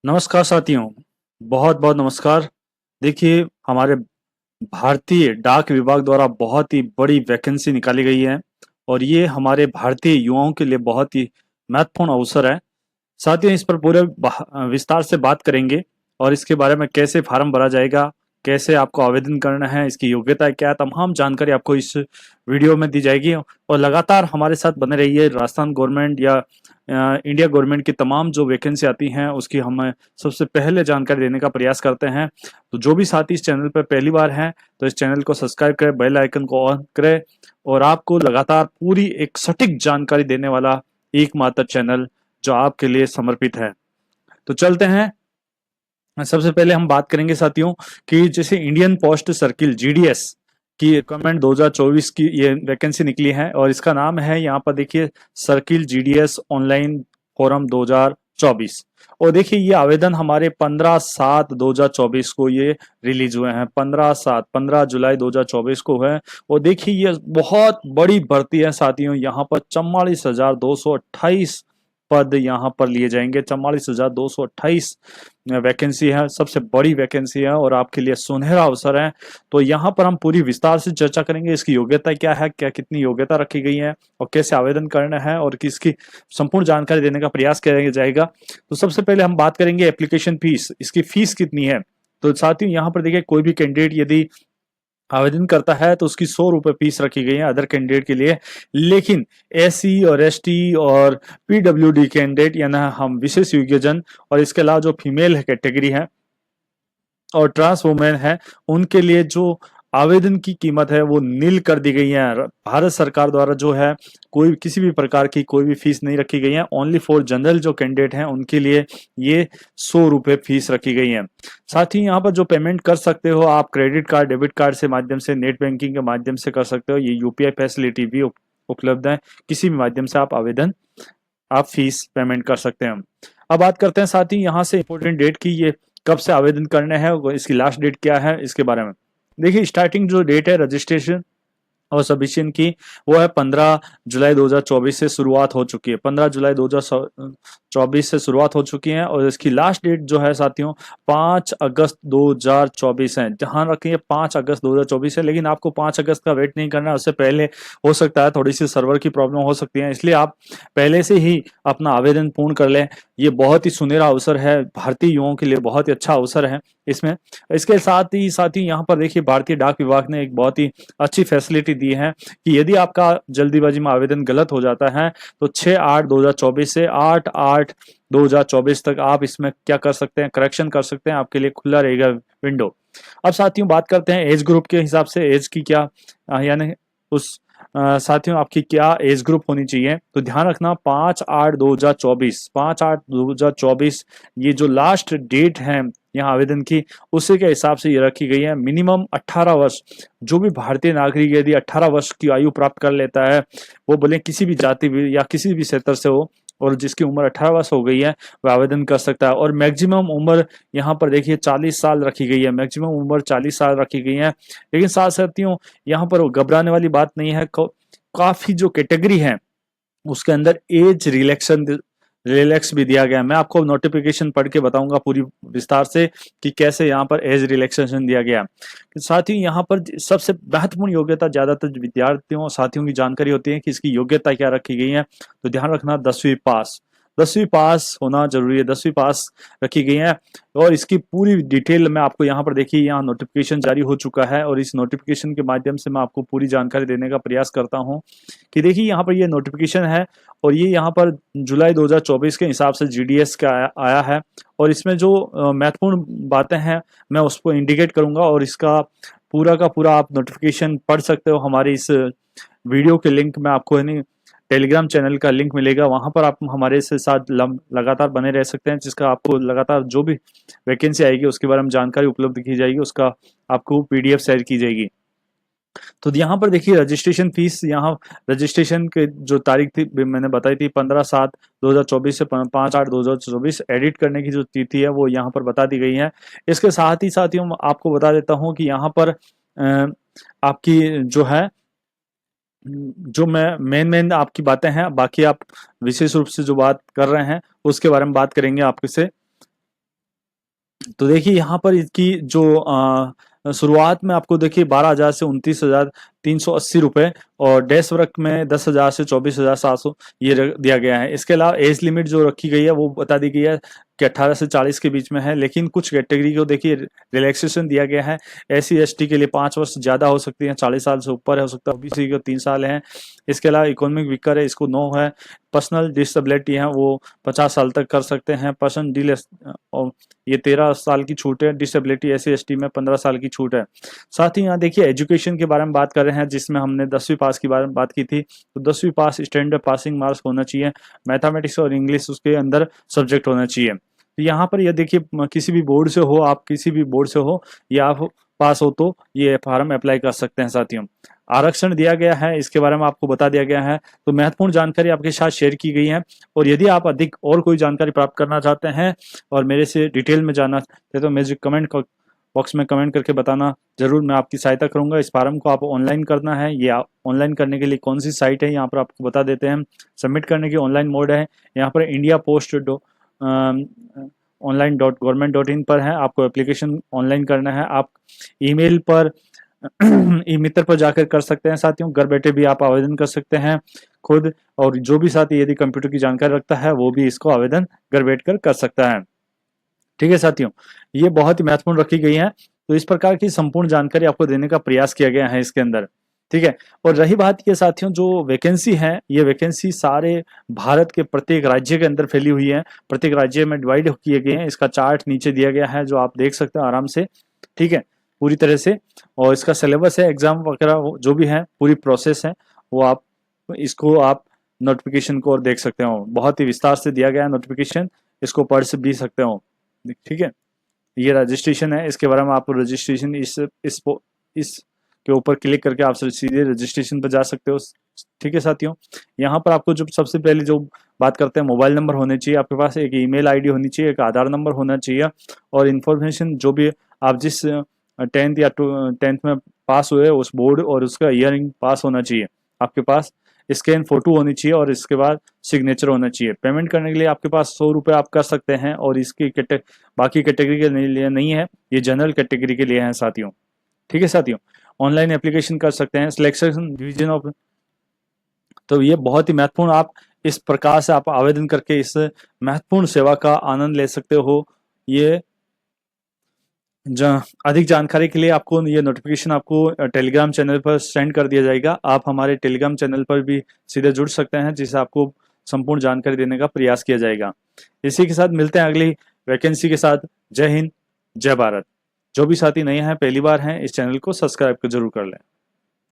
नमस्कार साथियों, बहुत बहुत नमस्कार। देखिए, हमारे भारतीय डाक विभाग द्वारा बहुत ही बड़ी वैकेंसी निकाली गई है और ये हमारे भारतीय युवाओं के लिए बहुत ही महत्वपूर्ण अवसर है। साथियों, इस पर पूरे विस्तार से बात करेंगे और इसके बारे में कैसे फार्म भरा जाएगा, कैसे आपको आवेदन करना है, इसकी योग्यता क्या है, तमाम जानकारी आपको इस वीडियो में दी जाएगी। और लगातार हमारे साथ बने रहिए। राजस्थान गवर्नमेंट या इंडिया गवर्नमेंट की तमाम जो वैकेंसी आती हैं उसकी हम सबसे पहले जानकारी देने का प्रयास करते हैं। तो जो भी साथी इस चैनल पर पहली बार हैं तो इस चैनल को सब्सक्राइब करें, बेल आइकन को ऑन करें और आपको लगातार पूरी एक सटीक जानकारी देने वाला एकमात्र चैनल जो आपके लिए समर्पित है। तो चलते हैं। सबसे पहले हम बात करेंगे साथियों कि जैसे इंडियन पोस्ट सर्किल जीडीएस की रिक्वायरमेंट 2024 की ये वैकेंसी निकली है और इसका नाम है, यहाँ पर देखिए, सर्किल जीडीएस ऑनलाइन फॉरम 2024। और देखिए, ये आवेदन हमारे 15/7/2024 को ये रिलीज हुए हैं। 15 जुलाई 2024 को है। और देखिए, ये बहुत बड़ी भर्ती है साथियों। यहाँ पर 44,228 पद यहाँ पर लिए जाएंगे। 44,228 वैकेंसी है, सबसे बड़ी वैकेंसी है और आपके लिए सुनहरा अवसर है। तो यहाँ पर हम पूरी विस्तार से चर्चा करेंगे, इसकी योग्यता क्या है, क्या कितनी योग्यता रखी गई है और कैसे आवेदन करना है और किसकी संपूर्ण जानकारी देने का प्रयास किया जाएगा। तो सबसे पहले हम बात करेंगे एप्लीकेशन फीस, इसकी फीस कितनी है। तो साथियों, यहाँ पर देखिए, कोई भी कैंडिडेट यदि आवेदन करता है तो उसकी 100 रुपये फीस रखी गई है अदर कैंडिडेट के लिए। लेकिन एससी और एसटी और पीडब्ल्यूडी कैंडिडेट यानी हम विशेष योग्यजन और इसके अलावा जो फीमेल कैटेगरी है और ट्रांस वुमेन है, उनके लिए जो आवेदन की कीमत है वो नील कर दी गई है। भारत सरकार द्वारा जो है कोई किसी भी प्रकार की कोई भी फीस नहीं रखी गई है। ओनली फॉर जनरल जो कैंडिडेट हैं उनके लिए ये 100 रुपये फीस रखी गई है। साथ ही यहाँ पर जो पेमेंट कर सकते हो आप क्रेडिट कार्ड, डेबिट कार्ड से माध्यम से, नेट बैंकिंग के माध्यम से कर सकते हो। ये यूपीआई फैसिलिटी भी उपलब्ध है। किसी भी माध्यम से आप फीस पेमेंट कर सकते हैं। अब बात करते हैं साथ ही यहाँ से इम्पोर्टेंट डेट की, ये कब से आवेदन करने हैं, इसकी लास्ट डेट क्या है, इसके बारे में देखिए। स्टार्टिंग जो डेट है रजिस्ट्रेशन और सबमिशन की, वो है 15 जुलाई 2024 से शुरुआत हो चुकी है। 15 जुलाई 2024 से शुरुआत हो चुकी है और इसकी लास्ट डेट जो है साथियों 5 अगस्त 2024 है। ध्यान रखिए, 5 अगस्त 2024 है। लेकिन आपको 5 अगस्त का वेट नहीं करना है, उससे पहले हो सकता है थोड़ी सी सर्वर की प्रॉब्लम हो सकती है, इसलिए आप पहले से ही अपना आवेदन पूर्ण कर लें। ये बहुत ही सुनहरा अवसर है, भारतीय युवाओं के लिए बहुत ही अच्छा अवसर है इसमें। इसके साथ ही यहाँ पर देखिए, भारतीय डाक विभाग ने एक बहुत ही अच्छी फैसिलिटी दी है कि यदि आपका जल्दीबाजी में आवेदन गलत हो जाता है तो 6/8/2024 से 8/8/2024 तक आप इसमें क्या कर सकते हैं, करेक्शन कर सकते हैं। आपके लिए खुला रहेगा विंडो। अब साथियों बात करते हैं एज ग्रुप के हिसाब से, एज की क्या यानी उस साथियों आपकी क्या एज ग्रुप होनी चाहिए। तो ध्यान रखना, 5/8/2024 ये जो लास्ट डेट है यहाँ आवेदन की, उसी के हिसाब से ये रखी गई है। मिनिमम 18 वर्ष, जो भी भारतीय नागरिक यदि 18 वर्ष की आयु प्राप्त कर लेता है, वो बोले किसी भी जाति या किसी भी क्षेत्र से हो, और जिसकी उम्र 18 वर्ष हो गई है वह आवेदन कर सकता है। और मैक्सिमम उम्र यहाँ पर देखिए 40 साल रखी गई है। मैक्सिमम उम्र 40 साल रखी गई है। लेकिन साथ साथियों यहाँ पर घबराने वाली बात नहीं है। काफी जो कैटेगरी है उसके अंदर एज रिलैक्स भी दिया गया है। मैं आपको नोटिफिकेशन पढ़ के बताऊंगा पूरी विस्तार से कि कैसे यहाँ पर एज रिलैक्सेशन दिया गया है। साथ ही यहाँ पर सबसे महत्वपूर्ण योग्यता ज्यादातर विद्यार्थियों और साथियों की जानकारी होती है कि इसकी योग्यता क्या रखी गई है। तो ध्यान रखना, 10वीं पास होना जरूरी है। 10वीं पास रखी गई है और इसकी पूरी डिटेल में आपको यहाँ पर देखिए, यहाँ नोटिफिकेशन जारी हो चुका है और इस नोटिफिकेशन के माध्यम से मैं आपको पूरी जानकारी देने का प्रयास करता हूँ कि देखिए, यहाँ पर ये नोटिफिकेशन है और ये यहाँ पर जुलाई 2024 के हिसाब से जीडीएस का आया है। और इसमें जो महत्वपूर्ण बातें हैं मैं उसको इंडिकेट करूंगा और इसका पूरा का पूरा आप नोटिफिकेशन पढ़ सकते हो। हमारे इस वीडियो के लिंक में आपको यानी टेलीग्राम चैनल का लिंक मिलेगा, वहां पर आप हमारे से साथ लगातार बने रह सकते हैं, जिसका आपको लगातार जो भी वैकेंसी आएगी उसके बारे में जानकारी उपलब्ध की जाएगी, उसका आपको पीडीएफ शेयर की जाएगी। तो यहाँ पर देखिए, रजिस्ट्रेशन फीस, यहाँ रजिस्ट्रेशन के जो तारीख थी मैंने बताई थी 15/7/2024 से 5/8/2024, एडिट करने की जो तिथि है वो यहाँ पर बता दी गई है। इसके साथ ही आपको बता देता हूँ कि यहाँ पर आपकी जो है, जो मैं मेन आपकी बातें हैं, बाकी आप विशेष रूप से जो बात कर रहे हैं उसके बारे में बात करेंगे आपसे। तो देखिए यहाँ पर इसकी जो शुरुआत में आपको देखिए 12,000 से 29,380 रुपए, और डैश वर्क में 10,000 से 24,700 ये दिया गया है। इसके अलावा एज लिमिट जो रखी गई है वो बता दी गई है कि 18 से 40 के बीच में है, लेकिन कुछ कैटेगरी को देखिए रिलैक्सेशन दिया गया है। SC ST के लिए 5 वर्ष ज्यादा हो सकती है, 40 साल से ऊपर हो सकता है। OBC को 3 साल है। इसके अलावा इकोनॉमिक वीकर है, इसको 9 है। पर्सनल डिसेबिलिटी है वो 50 साल तक कर सकते हैं। पर्सन डिलेस ये 13 साल की छूट है। डिसेबिलिटी SC ST में 15 साल की छूट है। साथ ही यहाँ देखिए एजुकेशन के बारे में बात कर रहे हैं, जिसमें हमने 10वीं पास के बारे में बात की थी। तो 10वीं पास स्टैंडर्ड पासिंग मार्क्स होना चाहिए। मैथमेटिक्स और इंग्लिश उसके अंदर सब्जेक्ट होना चाहिए। तो यहाँ पर यह देखिए किसी भी बोर्ड से हो, आप किसी भी बोर्ड से हो या आप पास हो तो ये फॉर्म अप्लाई कर सकते हैं। साथियों, आरक्षण दिया गया है, इसके बारे में आपको बता दिया गया है। तो महत्वपूर्ण जानकारी आपके साथ शेयर की गई है। और यदि आप अधिक और कोई जानकारी प्राप्त करना चाहते हैं और मेरे से डिटेल में जानना चाहते हैं तो मुझे कमेंट बॉक्स में कमेंट करके बताना, जरूर मैं आपकी सहायता करूंगा। इस फॉर्म को आप ऑनलाइन करना है। ये ऑनलाइन करने के लिए कौन सी साइट है यहाँ पर आपको बता देते हैं। सबमिट करने की ऑनलाइन मोड है यहाँ पर इंडिया पोस्ट online.government.in पर है। आपको एप्लीकेशन ऑनलाइन करना है। आप ईमेल पर ई मित्र पर जाकर कर सकते हैं। साथियों, घर बैठे भी आप आवेदन कर सकते हैं खुद, और जो भी साथी यदि कंप्यूटर की जानकारी रखता है वो भी इसको आवेदन घर बैठकर कर सकता है। ठीक है साथियों, ये बहुत ही महत्वपूर्ण रखी गई है। तो इस प्रकार की संपूर्ण जानकारी आपको देने का प्रयास किया गया है इसके अंदर। ठीक है, और रही बात ये साथियों, जो वैकेंसी है, ये वैकेंसी सारे भारत के प्रत्येक राज्य के अंदर फैली हुई है। प्रत्येक राज्य में डिवाइड किए गए हैं। इसका चार्ट नीचे दिया गया है जो आप देख सकते हैं आराम से। ठीक है, पूरी तरह से। और इसका सिलेबस है, एग्जाम वगैरह जो भी है, पूरी प्रोसेस है वो आप इसको आप नोटिफिकेशन को और देख सकते हो। बहुत ही विस्तार से दिया गया है नोटिफिकेशन, इसको पढ़ से भी सकते हो। ठीक है, ये रजिस्ट्रेशन है, इसके बारे में आप रजिस्ट्रेशन इस के ऊपर क्लिक करके आप सीधे रजिस्ट्रेशन पर जा सकते हो। ठीक है साथियों, यहाँ पर आपको जो सबसे पहले जो बात करते हैं, मोबाइल नंबर होने चाहिए आपके पास, एक ईमेल आईडी होनी चाहिए, एक आधार नंबर होना चाहिए, और इन्फॉर्मेशन जो भी आप जिस 10th या 10th में पास हुए उस बोर्ड और उसका ईयरिंग पास होना चाहिए आपके पास। स्कैन फोटो होनी चाहिए और इसके बाद सिग्नेचर होना चाहिए। पेमेंट करने के लिए आपके पास 100 रुपये आप कर सकते हैं, और इसकी बाकी कैटेगरी के लिए नहीं है, ये जनरल कैटेगरी के लिए है साथियों। ठीक है साथियों, ऑनलाइन एप्लीकेशन कर सकते हैं। सिलेक्शन डिवीजन ऑफ, तो ये बहुत ही महत्वपूर्ण, आप इस प्रकार से आप आवेदन करके इस महत्वपूर्ण सेवा का आनंद ले सकते हो। ये अधिक जानकारी के लिए आपको ये नोटिफिकेशन आपको टेलीग्राम चैनल पर सेंड कर दिया जाएगा। आप हमारे टेलीग्राम चैनल पर भी सीधे जुड़ सकते हैं, जिससे आपको संपूर्ण जानकारी देने का प्रयास किया जाएगा। इसी के साथ मिलते हैं अगली वैकेंसी के साथ। जय हिंद, जय भारत। जो भी साथी नए हैं, पहली बार हैं, इस चैनल को सब्सक्राइब जरूर कर लें।